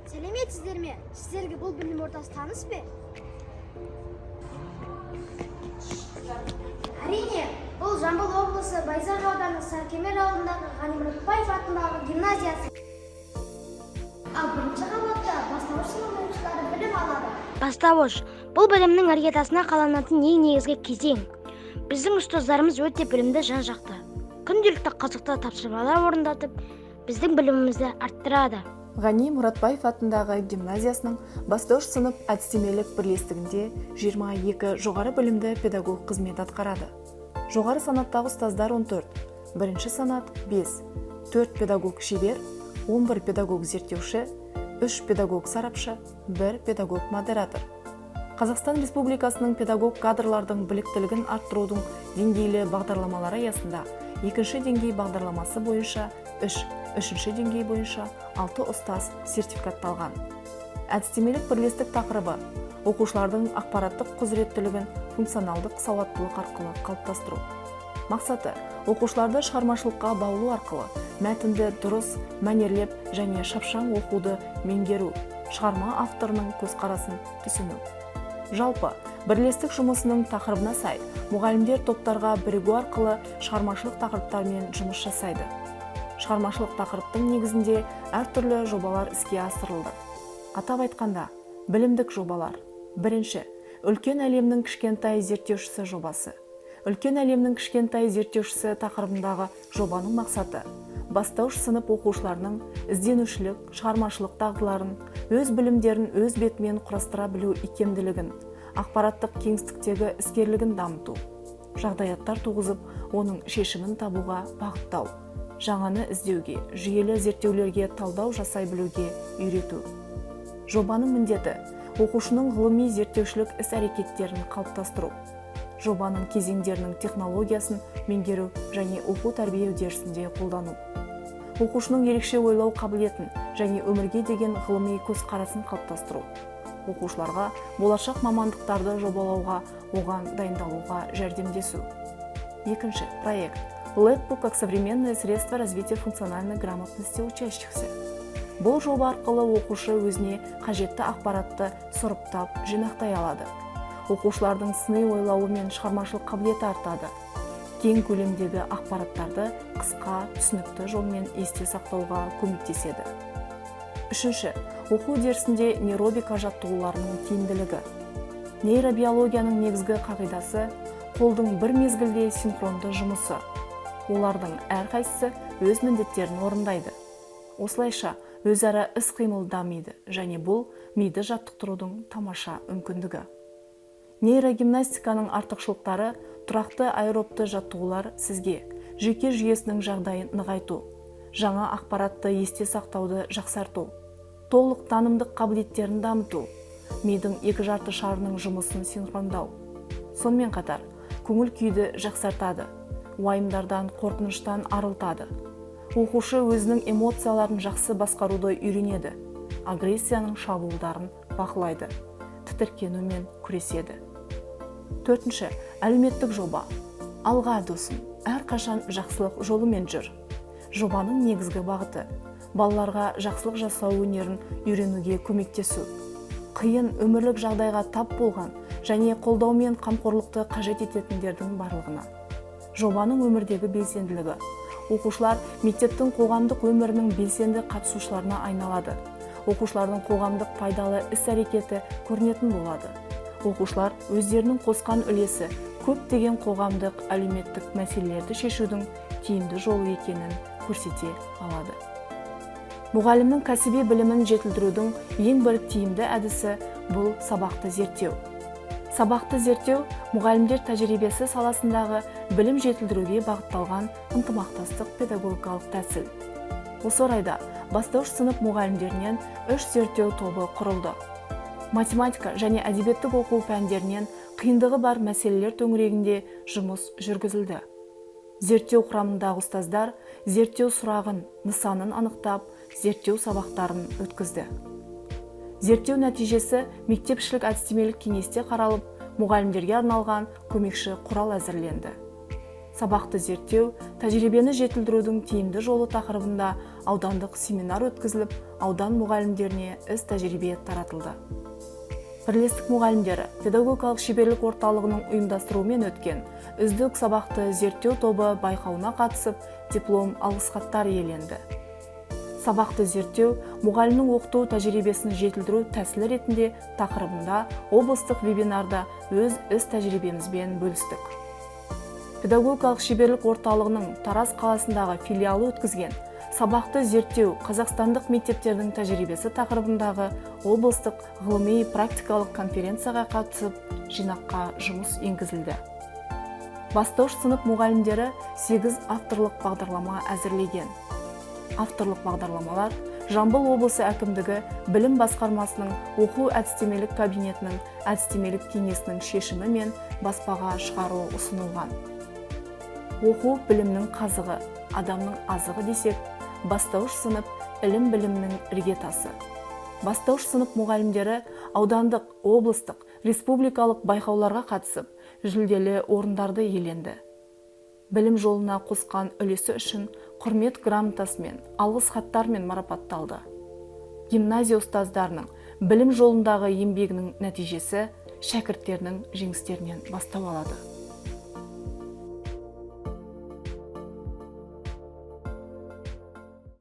Сәлеметсіздер ме? Сіздерге бұл білім ордасы таныс бе? Әрине, бұл Жамбыл облысы Байзақ ауданы Саркемер ауылындағы Ғани Мұратбаев атындағы гимназиясы. Ал бірінші қабатта бастауыш сынып оқушылары білім алады. Бастауыш бұл білімнің іргетасына қаланатын ең негізгі кезең. Біздің ұстаздарымыз өте білімді, жан-жақты. Күнделікті қызықты тапсырмалар орындатып, біздің білімімізді арттырады. Ғани Мұратбаев атындағы гимназиясының бастауыш сынып әдістемелік бірлестігінде 22 жоғары білімді педагог қызмет атқарады. Жоғары санаттағы ұстаздар 14, бірінші санат 5, 4 педагог шебер, 11 педагог зерттеуші, 3 педагог сарапшы, 1 педагог модератор. Қазақстан Республикасының педагог кадрлардың біліктілігін арттырудың деңгейлі бағдарламалары аясында екінші деңгей бағдарламасы бойынша 3, үшінші деңгей бойынша 6 ұстаз сертификатталған. Әдістемелік бірлестік тақырыбы оқушылардың ақпараттық құзыреттілігін функционалдық сауаттылық арқылы қалыптастыру. Мақсаты оқушыларды шығармашылыққа баулу арқылы мәтінді дұрыс мәнерлеп және шапшаң оқуды меңгеру, шығарма авторының көзқарасын түсіну. Жалпы, бірлестік жұмысының тақырыбына сай, мұғалімдер топтарға бірігу арқылы шығармашылық тақырыптармен жұмыс жасайды. Шығармашылық тақырыптың негізінде әртүрлі жобалар іске асырылды. Атап айтқанда, білімдік жобалар. Бірінші, үлкен әлемнің кішкентай зерттеушісі жобасы. Үлкен әлемнің кішкентай зерттеушісі тақырыбындағы жобаның мақсаты бастауыш сынып оқушыларының ізденушілік, шығармашылық дағдыларын, өз білімдерін өз бетімен құрастыра білу икемділігін, ақпараттық кеңістіктегі іскерлігін дамыту, жағдаяттар туғызып, оның шешімін табуға бағыттау, жаңаны іздеуге, жүйелі зерттеулерге талдау жасай білуге үйрету. Жобаның міндеті оқушының ғылыми зерттеушілік іс-әрекеттерін қалыптастыру. Жобаның кезеңдерінің технологиясын меңгеру және оқу тәрбие үдерісінде қолдану. Оқушының ерекше ойлау қабілетін және өмірге деген ғылыми көзқарасын қалыптастыру. Оқушыларға болашақ мамандықтарды жобалауға, оған дайындалуға жәрдемдесу. Екінші, проект Летбук как современное средство развития функциональной грамотности учащихся. Бұл жоба арқылы оқушы өзіне қажетті ақпаратты сұрыптап, жинақтай алады. Оқушылардың сыни ойлауы мен шығармашылық қабілеті артады. Кең көлемдегі ақпараттарды қысқа, түсінікті жолмен есте сақтауға көмектеседі. Үшінші, оқу үдерісінде нейробика жаттығуларының тиімділігі. Нейробиологияның негізгі қағидасы қолдың бір мезгілде синхронды жұмысы. Олардың әрқайсысы өз міндеттерін орындайды. Осылайша, өзара іс-қимыл дамиды және бұл миды жаттықтырудың тамаша мүмкіндігі. Нейрогимнастиканың артықшылықтары тұрақты аэробты жаттығулар сізге жүйке жүйесінің жағдайын нығайту, жаңа ақпаратты есте сақтауды жақсарту, толық танымдық қабілеттерін дамыту, мидың екі жарты шарының жұмысын синхрондау. Сонымен қатар, көңіл күйді жақсартады, уайымдардан, қорқыныштан арылтады. Оқушы өзінің эмоцияларын жақсы басқаруды үйренеді, агрессияның шабуылдарын бақылайды, тітіркенумен күреседі. Төртінші, әлеуметтік жоба. Алға досым, әрқашан жақсылық жолымен жүр. Жобаның негізгі бағыты балаларға жақсылық жасау өнерін үйренуге көмектесу. Қиын өмірлік жағдайға тап болған және қолдау мен қамқорлықты қажет ететіндердің барлығына. Жобаның өмірдегі белсенділігі. Оқушылар мектептің қоғамдық өмірінің белсенді қатысушыларына айналады. Оқушылардың қоғамдық пайдалы іс-әрекеті көрінетін болады. Оқушылар өздерінің қосқан үлесі көптеген қоғамдық әлеуметтік мәселелерді шешудің тиімді жолы екенін көрсете алады. Мұғалімнің кәсіби білімін жетілдірудің ең бір тиімді әдісі бұл сабақты зерттеу. Сабақты зерттеу мұғалімдер тәжірибесі саласындағы білім жетілдіруге бағытталған ынтымақтастық педагогикалық тәсіл. Осы орайда бастауыш сынып мұғалімдерінен 3 зерттеу тобы құрылды. Математика және әдебиеттік оқу пәндерінен қиындығы бар мәселелер төңірегінде жұмыс жүргізілді. Зерттеу құрамындағы ұстаздар зерттеу сұрағын, нысанын анықтап, зерттеу сабақтарын өткізді. Зерттеу нәтижесі мектепшілік әдістемелік кеңесте қаралып, мұғалімдерге арналған көмекші құрал әзірленді. сабақты зерттеу, тәжірибені жетілдірудің тиімді жолы тақырыбында аудандық семинар өткізіліп, аудан мұғалімдеріне іс тәжірибе таратылды. Бірлестік мұғалімдері педагогикалық шеберлік орталығының ұйымдастыруымен өткен үздік сабақты зерттеу тобы байқауына қатысып, диплом алғыс хаттар иеленді. Сабақты зерттеу мұғалімнің оқыту тәжірибесін жетілдіру тәсілі ретінде тақырыбында облыстық вебинарда өз іс тәжірибемізбен бөлістік. Педагогикалық шеберлік орталығының Тараз қаласындағы филиалы өткізген сабақты зерттеу қазақстандық мектептердің тәжірибесі тақырыбындағы облыстық ғылыми практикалық конференцияға қатысып, жинаққа жұмыс енгізілді. Бастауыш сынып мұғалімдері 8 авторлық бағдарлама әзірлеген. Авторлық бағдарламалар Жамбыл облысы әкімдігі білім басқармасының оқу әдістемелік кабинетінің әдістемелік кеңесінің шешімі мен баспаға шығару ұсынылған. Оқу білімнің қазығы, адамның азығы десек, бастауыш сынып ілім-білімнің іргетасы. Бастауыш сынып мұғалімдері аудандық, облыстық, республикалық байқауларға қатысып, жүлделі орындарды иеленді. Білім жолына қосқан үлесі үшін құрмет грамотасымен, алғыс хаттармен марапатталды. Гимназия ұстаздарының білім жолындағы еңбегінің нәтижесі шәкірттерінің жеңістерінен бастау алады.